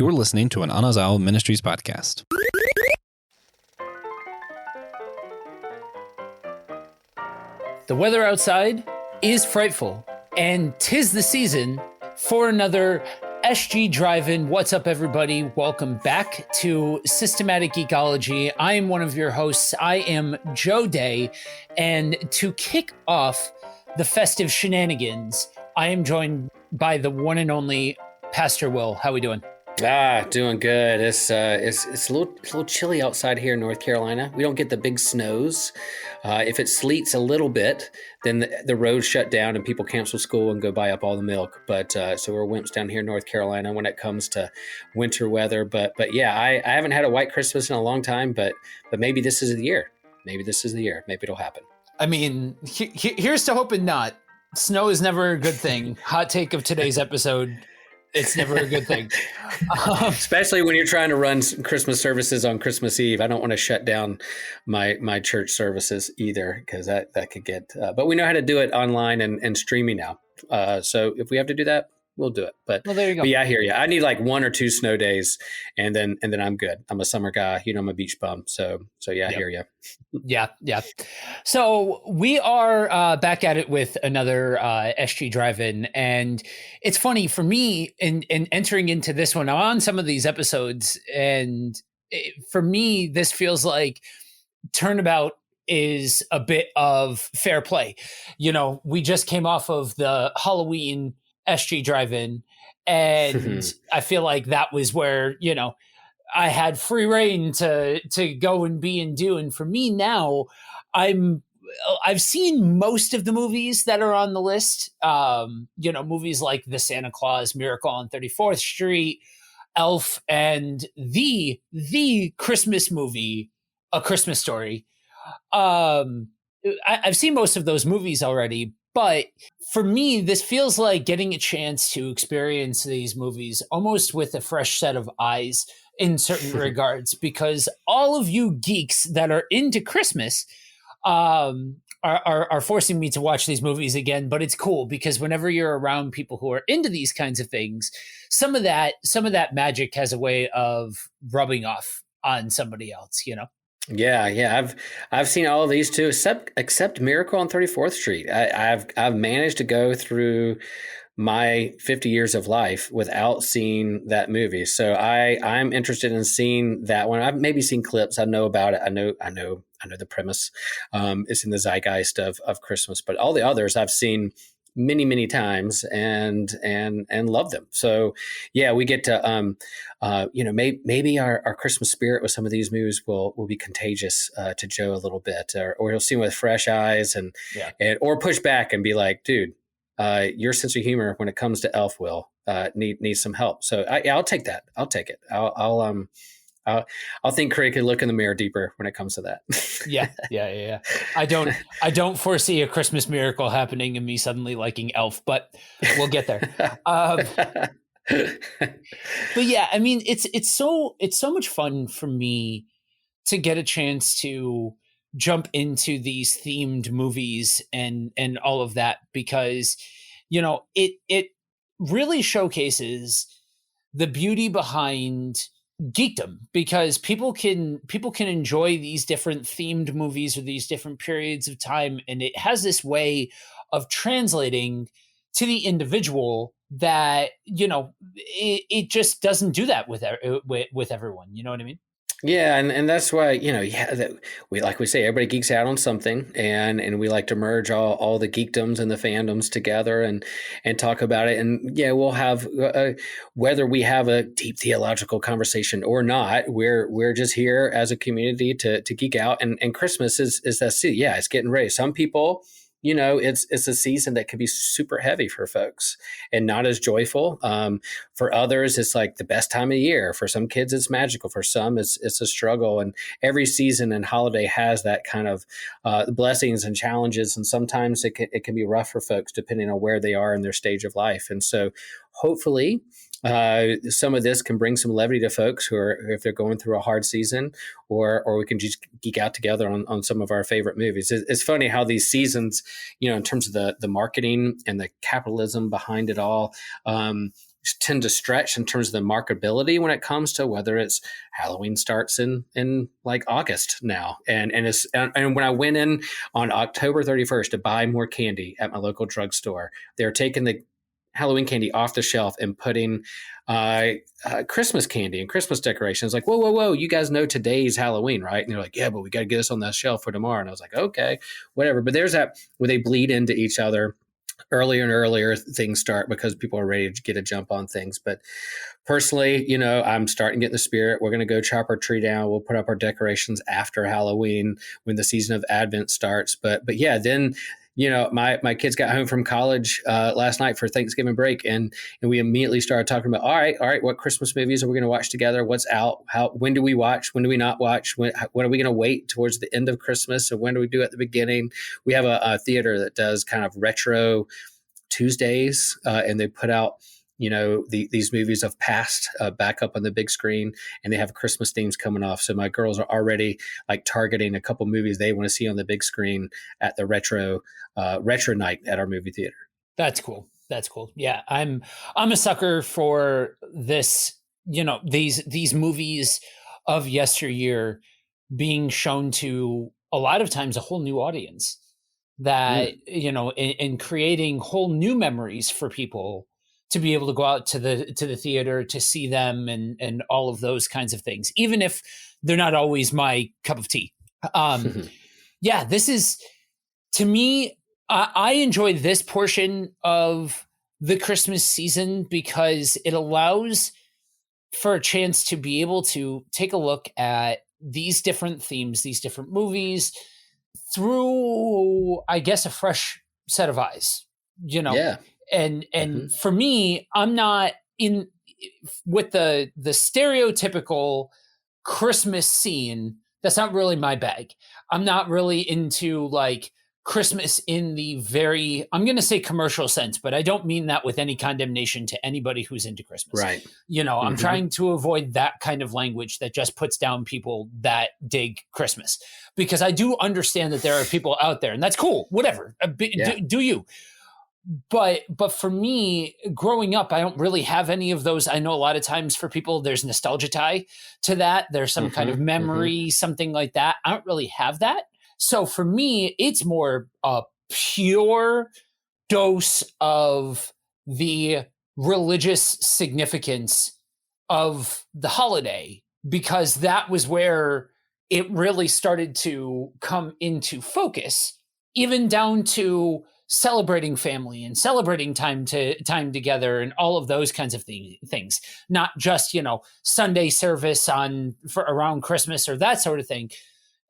You're listening to an Anazao Ministries podcast. The weather outside is frightful, and 'tis the season for another SG Drive-In. What's up, everybody? Welcome back to Systematic Geekology. I am one of your hosts. I am Joe Day, and to kick off the festive shenanigans, I am joined by the one and only Pastor Will. How we doing? Doing good. It's a little chilly outside here in North Carolina. We don't get the big snows. If it sleets a little bit, then the roads shut down and people cancel school and go buy up all the milk. But so we're wimps down here in North Carolina when it comes to winter weather. But yeah, I haven't had a white Christmas in a long time. But maybe this is the year. Maybe this is the year. Maybe it'll happen. I mean, here's to hoping not. Snow is never a good thing. Hot take of today's episode. It's never a good thing. Especially when you're trying to run Christmas services on Christmas Eve. I don't want to shut down my church services either, because that could get, but we know how to do it online and streaming now. So if we have to do that, we'll do it. But, well, there you go. But yeah, I hear you. I need like 1 or 2 snow days and then I'm good. I'm a summer guy, I'm a beach bum. So yeah, I hear you. Yeah. So we are back at it with another SG Drive-In, and it's funny for me in entering into this one. I'm on some of these episodes, and for me, this feels like Turnabout is a bit of fair play. We just came off of the Halloween SG Drive-In, and I feel like that was where, I had free reign to go and be and do. And for me now, I've seen most of the movies that are on the list. Movies like The Santa Claus, Miracle on 34th Street, Elf, and the Christmas movie, A Christmas Story. I've seen most of those movies already, but for me, this feels like getting a chance to experience these movies almost with a fresh set of eyes in certain regards, because all of you geeks that are into Christmas are forcing me to watch these movies again. But it's cool because whenever you're around people who are into these kinds of things, some of that magic has a way of rubbing off on somebody else, Yeah. I've seen all of these too, except Miracle on 34th Street. I've managed to go through my 50 years of life without seeing that movie. So I'm interested in seeing that one. I've maybe seen clips. I know about it. I know the premise. It's in the zeitgeist of Christmas, but all the others I've seen many, many times and love them. So yeah, we get to, maybe our Christmas spirit with some of these movies will be contagious to Joe a little bit, or he'll see them with fresh eyes and or push back and be like, dude, your sense of humor when it comes to Elf needs some help. So I'll take that. I'll take it. I'll think Craig could look in the mirror deeper when it comes to that. Yeah. I don't foresee a Christmas miracle happening and me suddenly liking Elf, but we'll get there. But yeah, I mean, it's so much fun for me to get a chance to jump into these themed movies and all of that, because it really showcases the beauty behind geekdom, because people can enjoy these different themed movies or these different periods of time, and it has this way of translating to the individual that it just doesn't do that with everyone. You know what I mean? Yeah, and that's why we say everybody geeks out on something, and we like to merge all the geekdoms and the fandoms together and talk about it. And yeah, we'll have whether we have a deep theological conversation or not, we're just here as a community to geek out. And Christmas is that it's getting ready. Some people, it's a season that can be super heavy for folks and not as joyful. For others, it's like the best time of year. For some kids, it's magical. For some, it's a struggle. And every season and holiday has that kind of blessings and challenges. And sometimes it can be rough for folks depending on where they are in their stage of life. And so hopefully some of this can bring some levity to folks who are, if they're going through a hard season, or we can just geek out together on some of our favorite movies. It's funny how these seasons, in terms of the marketing and the capitalism behind it all, tend to stretch in terms of the marketability when it comes to whether it's Halloween starts in like August now. And when I went in on October 31st to buy more candy at my local drugstore, they're taking the Halloween candy off the shelf and putting Christmas candy and Christmas decorations. Like, whoa, you guys know today's Halloween, right? And they're like, yeah, but we got to get this on that shelf for tomorrow. And I was like, okay, whatever. But there's that where they bleed into each other. Earlier and earlier things start because people are ready to get a jump on things. But personally, I'm starting to get in the spirit. We're going to go chop our tree down. We'll put up our decorations after Halloween when the season of Advent starts. But yeah, then my kids got home from college last night for Thanksgiving break, and we immediately started talking about, all right, what Christmas movies are we going to watch together? What's out? When do we watch? When do we not watch? When are we going to wait towards the end of Christmas? Or when do we do it at the beginning? We have a theater that does kind of retro Tuesdays, and they put out these movies of past back up on the big screen, and they have Christmas themes coming off. So my girls are already like targeting a couple movies they want to see on the big screen at the retro night at our movie theater. That's cool. Yeah, I'm a sucker for this. These movies of yesteryear being shown to a lot of times a whole new audience that in creating whole new memories for people to be able to go out to the theater to see them and all of those kinds of things, even if they're not always my cup of tea. Yeah, this is, to me, I enjoy this portion of the Christmas season because it allows for a chance to be able to take a look at these different themes, these different movies through, I guess, a fresh set of eyes, Yeah. And for me, I'm not in with the stereotypical Christmas scene. That's not really my bag. I'm not really into like Christmas in the very, I'm going to say commercial sense, but I don't mean that with any condemnation to anybody who's into Christmas. Right. I'm trying to avoid that kind of language that just puts down people that dig Christmas, because I do understand that there are people out there, and that's cool. Whatever. Do you? But for me, growing up, I don't really have any of those. I know a lot of times for people, there's nostalgia tie to that. There's some kind of memory, something like that. I don't really have that. So for me, it's more a pure dose of the religious significance of the holiday, because that was where it really started to come into focus, even down to celebrating family and celebrating time together and all of those kinds of things, not just, Sunday service for around Christmas or that sort of thing.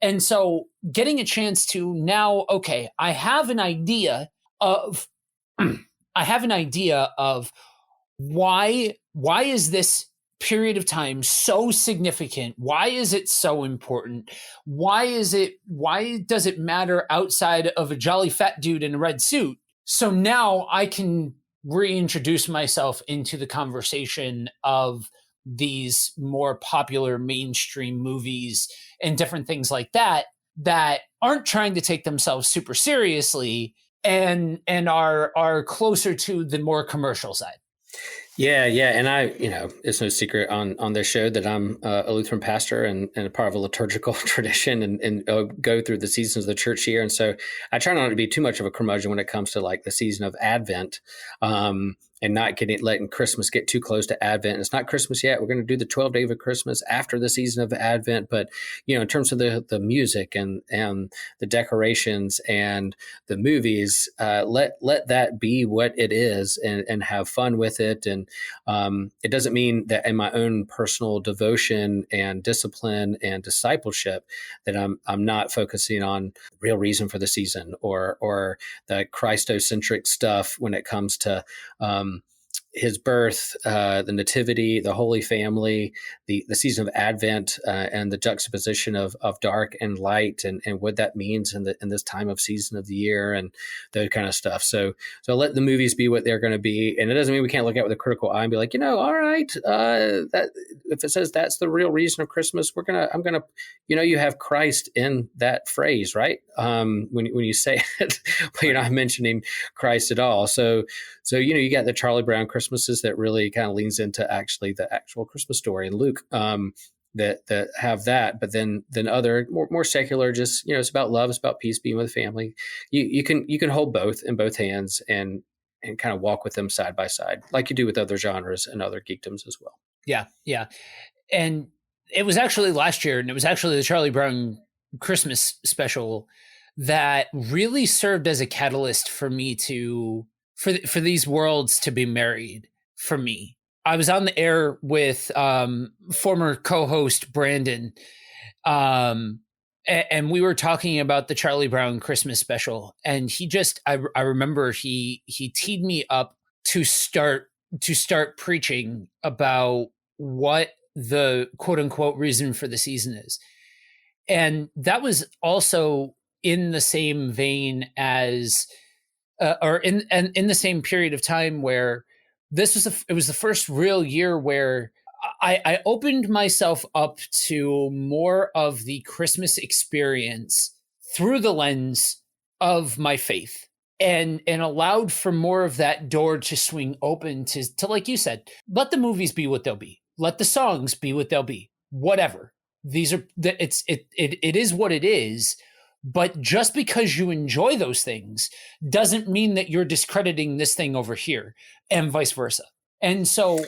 And so getting a chance to now, okay, I have an idea of why is this period of time so significant? Why is it so important? Why does it matter outside of a jolly fat dude in a red suit? So now I can reintroduce myself into the conversation of these more popular mainstream movies and different things like that aren't trying to take themselves super seriously and are closer to the more commercial side. Yeah. And it's no secret on this show that I'm a Lutheran pastor and a part of a liturgical tradition and go through the seasons of the church year. And so I try not to be too much of a curmudgeon when it comes to like the season of Advent, and not letting Christmas get too close to Advent. It's not Christmas yet. We're going to do the 12 days of Christmas after the season of Advent. But, in terms of the music and the decorations and the movies, let that be what it is and have fun with it. And it doesn't mean that in my own personal devotion and discipline and discipleship that I'm not focusing on real reason for the season or the Christocentric stuff when it comes to his birth, the nativity, the Holy Family, the season of Advent, and the juxtaposition of dark and light, and what that means in this time of season of the year, and that kind of stuff. So let the movies be what they're going to be, and it doesn't mean we can't look at it with a critical eye and be like, all right, that if it says that's the real reason of Christmas, I'm gonna, you have Christ in that phrase, right? When you say it, but you're not mentioning Christ at all. So So, you got the Charlie Brown Christmases that really kind of leans into actually the actual Christmas story in Luke, that have that, but then other more secular, just, it's about love, it's about peace, being with family. You can hold both in both hands and kind of walk with them side by side, like you do with other genres and other geekdoms as well. Yeah. Yeah. And it was actually last year, and it was actually the Charlie Brown Christmas special that really served as a catalyst for me for these worlds to be married for me. I was on the air with former co-host Brandon, and we were talking about the Charlie Brown Christmas special, and I remember he teed me up to start preaching about what the quote unquote reason for the season is. And that was also in the same vein as, or in the same period of time where it was the first real year where I opened myself up to more of the Christmas experience through the lens of my faith, and allowed for more of that door to swing open to like you said, let the movies be what they'll be. Let the songs be what they'll be. Whatever. It is what it is. But just because you enjoy those things doesn't mean that you're discrediting this thing over here, and vice versa. And so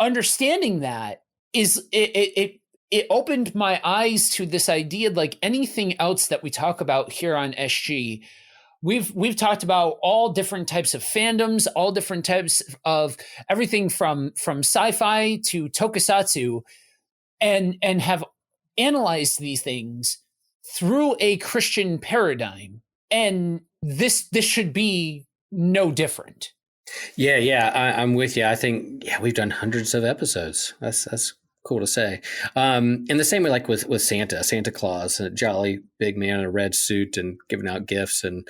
understanding that it opened my eyes to this idea, like anything else that we talk about here on SG. We've talked about all different types of fandoms, all different types of everything from sci-fi to tokusatsu, and have analyzed these things through a Christian paradigm. And this should be no different. Yeah, I'm with you. I think we've done hundreds of episodes. That's cool to say. In the same way, like with Santa Claus, a jolly big man in a red suit and giving out gifts and,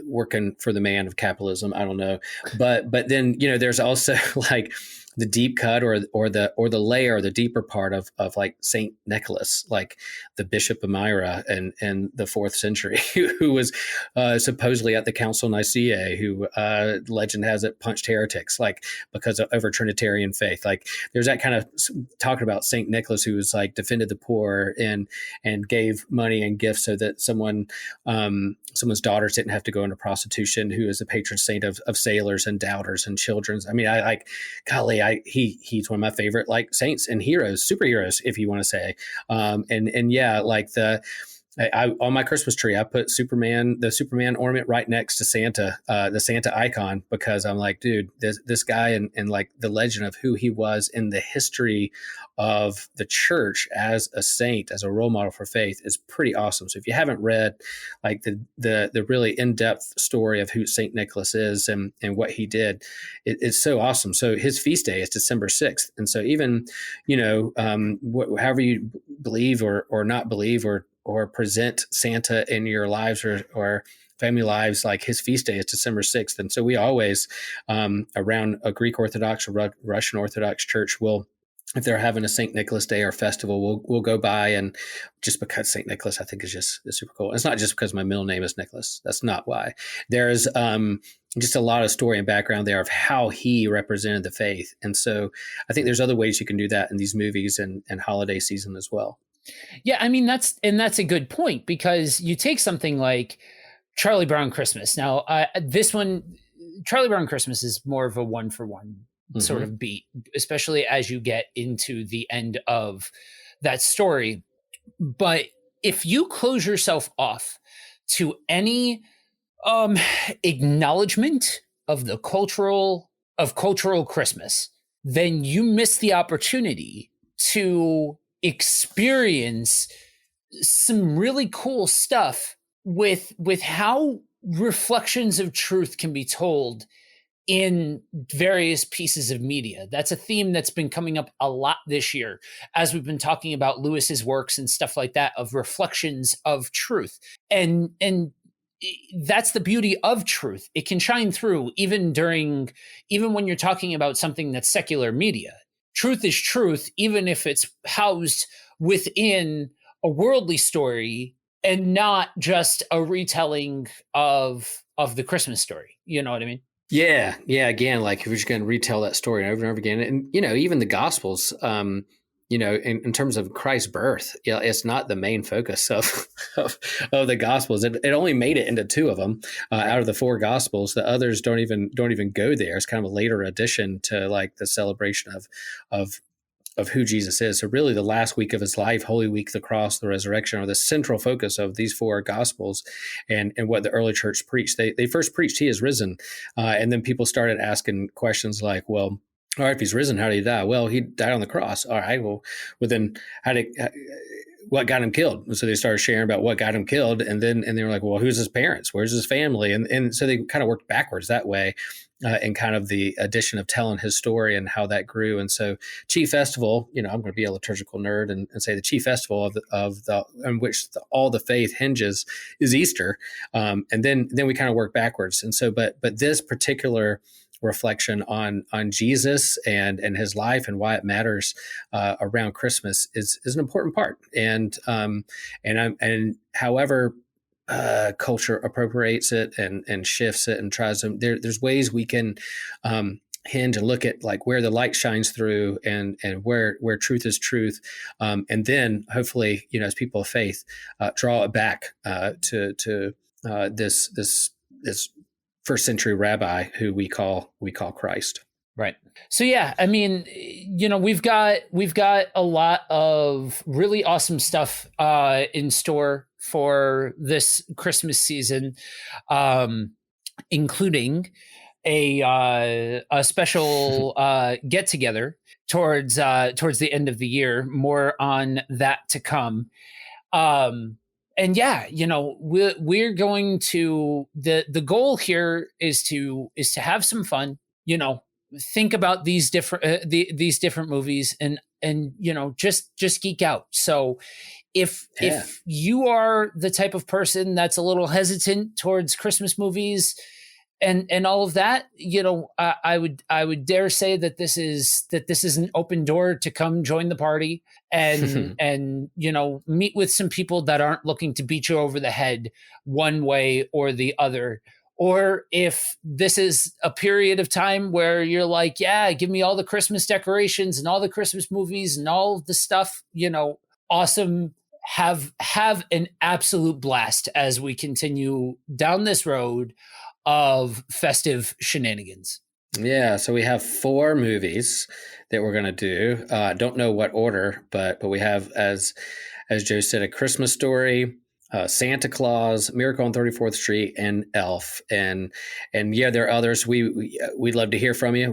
working for the man of capitalism. I don't know. But then, there's also like the deep cut or the layer, the deeper part of like Saint Nicholas, like the Bishop of Myra and the 4th century, who was supposedly at the Council of Nicaea, who legend has it punched heretics, like because of over Trinitarian faith. Like there's that kind of talking about Saint Nicholas, who was like defended the poor and gave money and gifts so that someone's daughters didn't have to go into prostitution, who is the patron saint of sailors and doubters and children's. I mean, I like, golly, he's one of my favorite like saints and heroes, superheroes, if you want to say. And yeah, like I on my Christmas tree, I put the Superman ornament right next to Santa, the Santa icon, because I'm like, dude, this guy and like the legend of who he was in the history of the church as a saint, as a role model for faith, is pretty awesome. So if you haven't read like the really in-depth story of who Saint Nicholas is and what he did, it's so awesome. So his feast day is December 6th. And so even, however you believe or not believe or present Santa in your lives or family lives, like his feast day is December 6th. And so we always, around a Greek Orthodox or Russian Orthodox church, if they're having a St. Nicholas Day or festival, we'll go by, and just because St. Nicholas, I think, is super cool. It's not just because my middle name is Nicholas. That's not why. There's just a lot of story and background there of how he represented the faith. And so I think there's other ways you can do that in these movies and holiday season as well. Yeah, I mean, that's a good point, because you take something like Charlie Brown Christmas. Now, this one, Charlie Brown Christmas, is more of a one-for-one sort of beat, especially as you get into the end of that story. But if you close yourself off to any acknowledgement of the cultural Christmas, then you miss the opportunity to experience some really cool stuff with how reflections of truth can be told in various pieces of media. That's a theme that's been coming up a lot this year, as we've been talking about Lewis's works and stuff like that, of reflections of truth. And that's the beauty of truth. It can shine through even when you're talking about something that's secular media. Truth is truth, even if it's housed within a worldly story and not just a retelling of of the Christmas story. You know what I mean? Yeah, yeah. Again, like if we're just going to retell that story over and over again, and even the Gospels, in terms of Christ's birth, it's not the main focus of the Gospels. It only made it into two of them out of the four Gospels. The others don't even go there. It's kind of a later addition to like the celebration of who Jesus is. So really the last week of his life, Holy Week, the cross, the resurrection are the central focus of these four Gospels and what the early church preached. They first preached he is risen. And then people started asking questions like, well, all right, if he's risen, how did he die? Well, he died on the cross. All right, well then what got him killed? And so they started sharing about what got him killed. And they were like, well, who's his parents? Where's his family? And so they kind of worked backwards that way. And kind of the addition of telling his story and how that grew. And so chief festival, I'm going to be a liturgical nerd and say the chief festival of the in which all the faith hinges is Easter. And then we kind of work backwards. And so, but this particular reflection on Jesus and his life and why it matters around Christmas is an important part. And however culture appropriates it and shifts it and tries to, there's ways we can hinge and look at like where the light shines through and where truth is truth. And then hopefully, as people of faith, draw it back to this first century rabbi who we call Christ. Right. So yeah, I mean, we've got a lot of really awesome stuff in store for this Christmas season, including a special get together towards the end of the year. More on that to come. And yeah, we're going to the goal here is to have some fun. Think about these different these different movies and just geek out. So if you are the type of person that's a little hesitant towards Christmas movies and all of that, I would dare say that this is an open door to come join the party and meet with some people that aren't looking to beat you over the head one way or the other. Or if this is a period of time where you're like, yeah, give me all the Christmas decorations and all the Christmas movies and all the stuff, awesome. Have an absolute blast as we continue down this road of festive shenanigans. Yeah, so we have 4 movies that we're going to do. Don't know what order, but we have, as Joe said, A Christmas Story, Santa Claus, Miracle on 34th Street, and Elf. And yeah, there are others. We'd love to hear from you.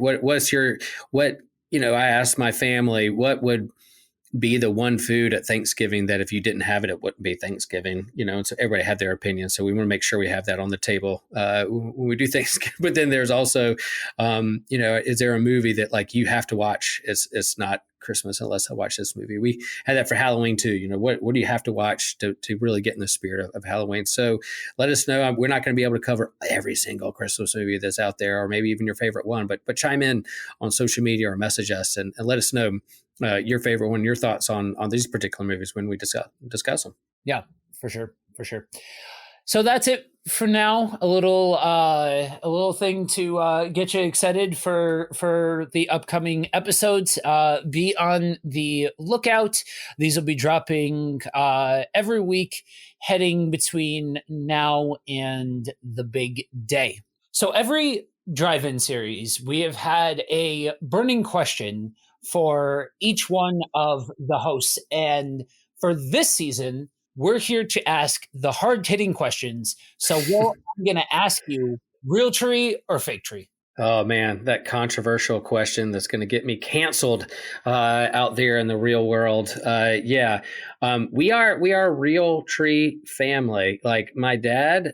I asked my family, what would be the one food at Thanksgiving that if you didn't have it, it wouldn't be Thanksgiving, and so everybody had their opinion. So we want to make sure we have that on the table when we do Thanksgiving. But then there's also, is there a movie that like you have to watch? It's not Christmas unless I watch this movie. We had that for Halloween too. What do you have to watch to really get in the spirit of Halloween? So let us know. We're not going to be able to cover every single Christmas movie that's out there, or maybe even your favorite one, but chime in on social media or message us and let us know your favorite one, your thoughts on these particular movies when we discuss them. Yeah, for sure. So that's it for now. A little thing to get you excited for the upcoming episodes. Be on the lookout. These will be dropping every week, heading between now and the big day. So every drive-in series, we have had a burning question for each one of the hosts. And for this season, we're here to ask the hard-hitting questions. So I'm going to ask you, real tree or fake tree? Oh, man, that controversial question that's going to get me canceled out there in the real world. We are a real tree family. Like my dad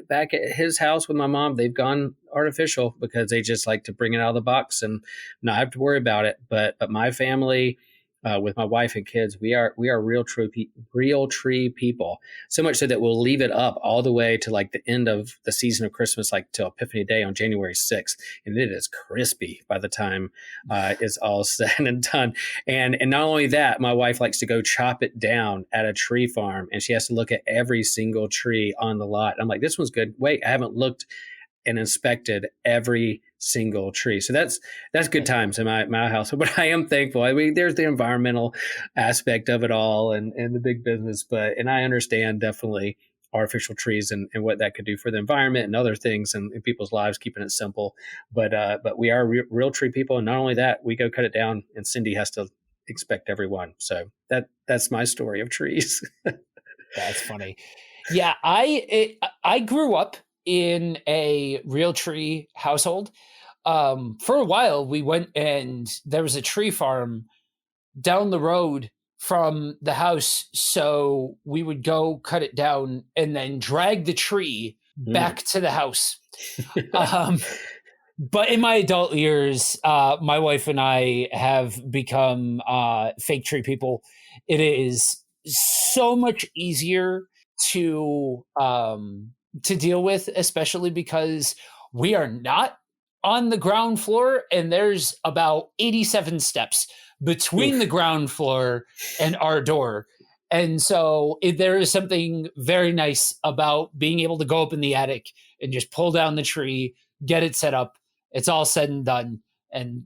back at his house with my mom, they've gone artificial because they just like to bring it out of the box and not have to worry about it. But my family, with my wife and kids, we are real tree people. So much so that we'll leave it up all the way to like the end of the season of Christmas, like till Epiphany Day on January 6th, and it is crispy by the time it's all said and done. And not only that, my wife likes to go chop it down at a tree farm, and she has to look at every single tree on the lot. I'm like, this one's good. Wait, I haven't looked and inspected every single tree. So that's good times in my house. But I am thankful. I mean, there's the environmental aspect of it all and the big business, and I understand definitely artificial trees and what that could do for the environment and other things and in people's lives, keeping it simple. But we are real tree people. And not only that, we go cut it down and Cindy has to inspect every one. So that's my story of trees. That's funny. Yeah. I grew up in a real tree household. For a while, we went and there was a tree farm down the road from the house. So we would go cut it down and then drag the tree back to the house. But in my adult years, my wife and I have become fake tree people. It is so much easier to deal with, especially because we are not on the ground floor and there's about 87 steps between the ground floor and our door. And so there is something very nice about being able to go up in the attic and just pull down the tree, get it set up. It's all said and done and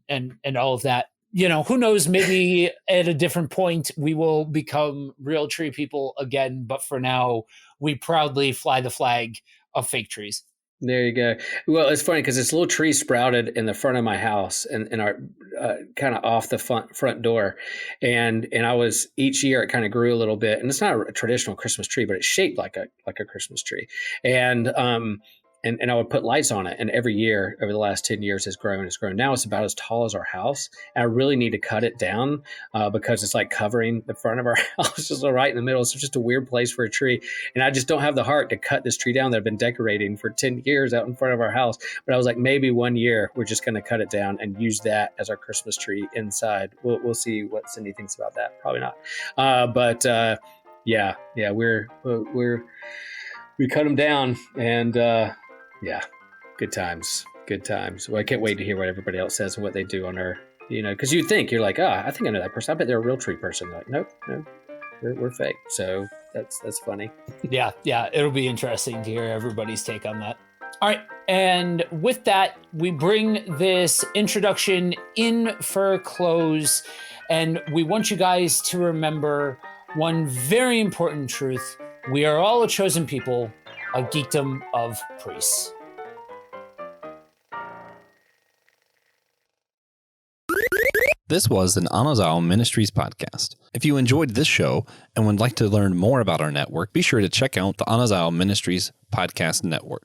all of that. You know, who knows, maybe at a different point we will become real tree people again. But for now, we proudly fly the flag of fake trees. There you go. Well, it's funny because this little tree sprouted in the front of my house and in our kind of off the front door. And I was, each year it kind of grew a little bit, and it's not a traditional Christmas tree, but it's shaped like a Christmas tree. And I would put lights on it. And every year over the last 10 years it's grown. Now it's about as tall as our house. And I really need to cut it down because it's like covering the front of our house, just right in the middle. It's just a weird place for a tree. And I just don't have the heart to cut this tree down that I've been decorating for 10 years out in front of our house. But I was like, maybe one year we're just going to cut it down and use that as our Christmas tree inside. We'll see what Cindy thinks about that. Probably not. Yeah, we cut them down and, yeah, good times. Well, I can't wait to hear what everybody else says and what they do on our, because you think, you're like, I think I know that person. I bet they're a real tree person. Like, nope, we're fake. So that's funny. Yeah, it'll be interesting to hear everybody's take on that. All right, and with that, we bring this introduction in for a close, and we want you guys to remember one very important truth. We are all a chosen people, a geekdom of priests. This was an Anazao Ministries podcast. If you enjoyed this show and would like to learn more about our network, be sure to check out the Anazao Ministries Podcast Network.